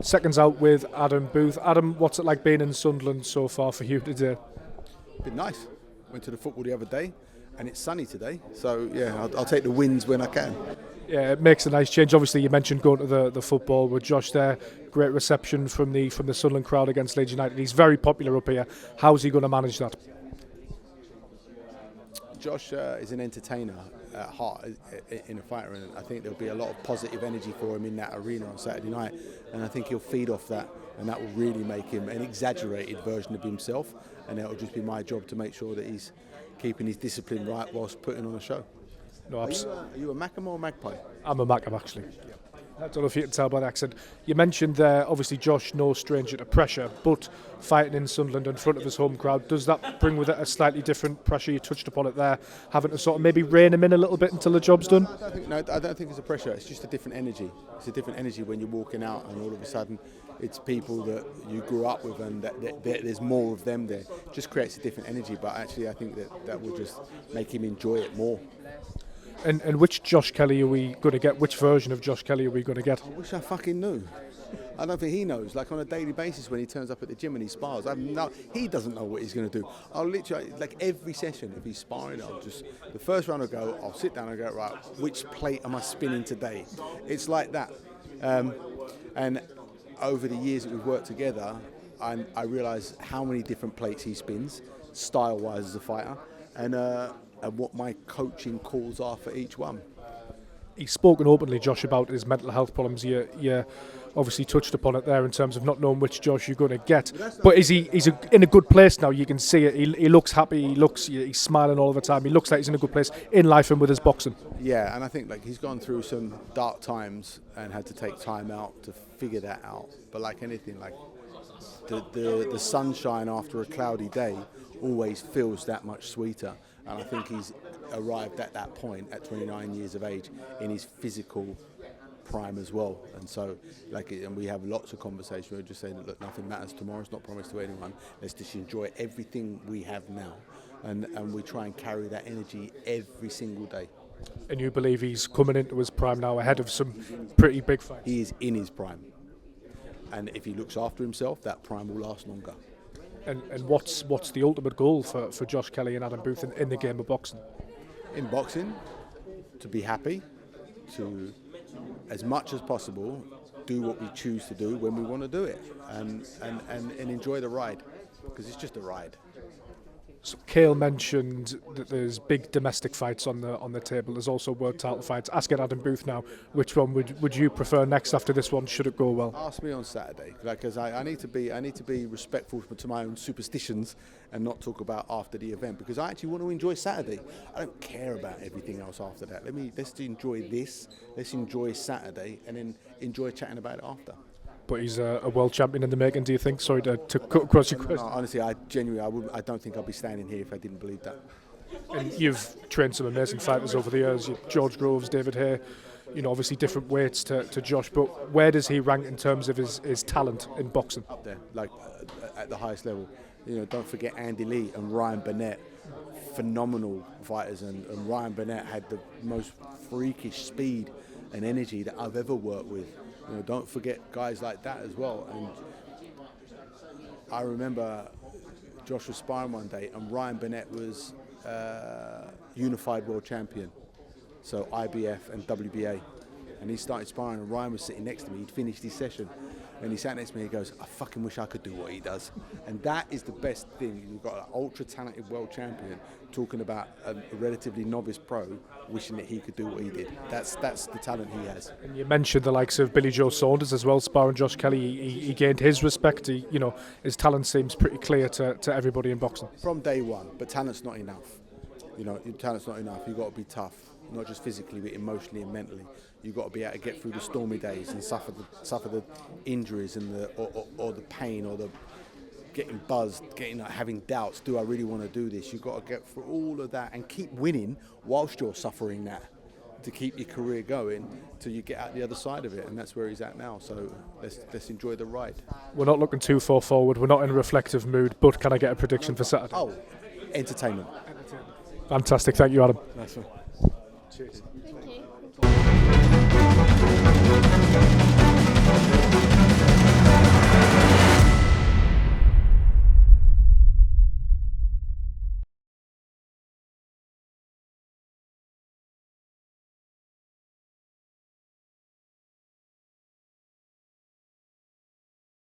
Seconds Out with Adam Booth. Adam, what's it like being in Sunderland so far for you today? Been nice. Went to the football the other day, and it's sunny today. So yeah, I'll take the wins when I can. Yeah, it makes a nice change. Obviously, you mentioned going to the football with Josh there. Great reception from the Sunderland crowd against Leeds United. He's very popular up here. How's he going to manage that? Josh is an entertainer at heart in a fighter, and I think there'll be a lot of positive energy for him in that arena on Saturday night, and I think he'll feed off that, and that will really make him an exaggerated version of himself, and it'll just be my job to make sure that he's keeping his discipline right whilst putting on a show. No, are you a Macam or a Magpie? I'm a Macam, actually. I don't know if you can tell by the accent. You mentioned there, obviously, Josh, no stranger to pressure, but fighting in Sunderland in front of his home crowd, does that bring with it a slightly different pressure? You touched upon it there, having to sort of maybe rein him in a little bit until the job's done? I don't think it's a pressure. It's just a different energy. It's a different energy when you're walking out and all of a sudden it's people that you grew up with and that there's more of them there. It just creates a different energy, but actually I think that will just make him enjoy it more. And which Josh Kelly are we going to get? Which version of Josh Kelly are we going to get? I wish I fucking knew. I don't think he knows. Like on a daily basis when he turns up at the gym and he spars, he doesn't know what he's going to do. I'll literally, like every session, if he's sparring, the first round I'll sit down and go, right, which plate am I spinning today? It's like that. And over the years that we've worked together, I realise how many different plates he spins, style-wise as a fighter, and what my coaching calls are for each one. He's spoken openly, Josh, about his mental health problems. You obviously touched upon it there in terms of not knowing which Josh you're going to get. But he's in a good place now. You can see it. He looks happy. He's smiling all the time. He looks like he's in a good place in life and with his boxing. Yeah, and I think like he's gone through some dark times and had to take time out to figure that out. But like anything, like the sunshine after a cloudy day always feels that much sweeter. And I think he's arrived at that point at 29 years of age in his physical prime as well. And so, and we have lots of conversations. We're just saying, look, nothing matters. Tomorrow's not promised to anyone. Let's just enjoy everything we have now. And we try and carry that energy every single day. And you believe he's coming into his prime now ahead of some pretty big fights? He is in his prime. And if he looks after himself, that prime will last longer. And what's the ultimate goal for Josh Kelly and Adam Booth in the game of boxing? In boxing, to be happy, to, as much as possible, do what we choose to do when we want to do it, and enjoy the ride, because it's just a ride. So Cale mentioned that there's big domestic fights on the table. There's also world title fights. Ask it Adam Booth now. Which one would you prefer next after this one? Should it go well? Ask me on Saturday, because I need to be respectful to my own superstitions and not talk about after the event, because I actually want to enjoy Saturday. I don't care about everything else after that. Let's enjoy this. Let's enjoy Saturday and then enjoy chatting about it after. But he's a world champion in the making, do you think? Sorry to cut across your question. No, honestly, I don't think I'd be standing here if I didn't believe that. And you've trained some amazing fighters over the years. George Groves, David Hay, obviously different weights to Josh. But where does he rank in terms of his talent in boxing? Up there, at the highest level. Don't forget Andy Lee and Ryan Burnett, phenomenal fighters. And Ryan Burnett had the most freakish speed and energy that I've ever worked with. Don't forget guys like that as well. And I remember Josh was sparring one day and Ryan Burnett was unified world champion, so IBF and WBA. And he started sparring and Ryan was sitting next to me. He'd finished his session and he sat next to me and he goes, I fucking wish I could do what he does. And that is the best thing. You've got an ultra talented world champion talking about a relatively novice pro wishing that he could do what he did. That's the talent he has. And you mentioned the likes of Billy Joe Saunders as well, sparring Josh Kelly. He gained his respect. His talent seems pretty clear to everybody in boxing. From day one, but talent's not enough. Talent's not enough. You've got to be tough, not just physically, but emotionally and mentally. You've got to be able to get through the stormy days and suffer the injuries and or the pain or the getting buzzed, having doubts. Do I really want to do this? You've got to get through all of that and keep winning whilst you're suffering that, to keep your career going till you get out the other side of it. And that's where he's at now. So let's enjoy the ride. We're not looking too far forward. We're not in a reflective mood. But can I get a prediction for Saturday? Oh, entertainment. Fantastic. Thank you, Adam. Nice one. Cheers.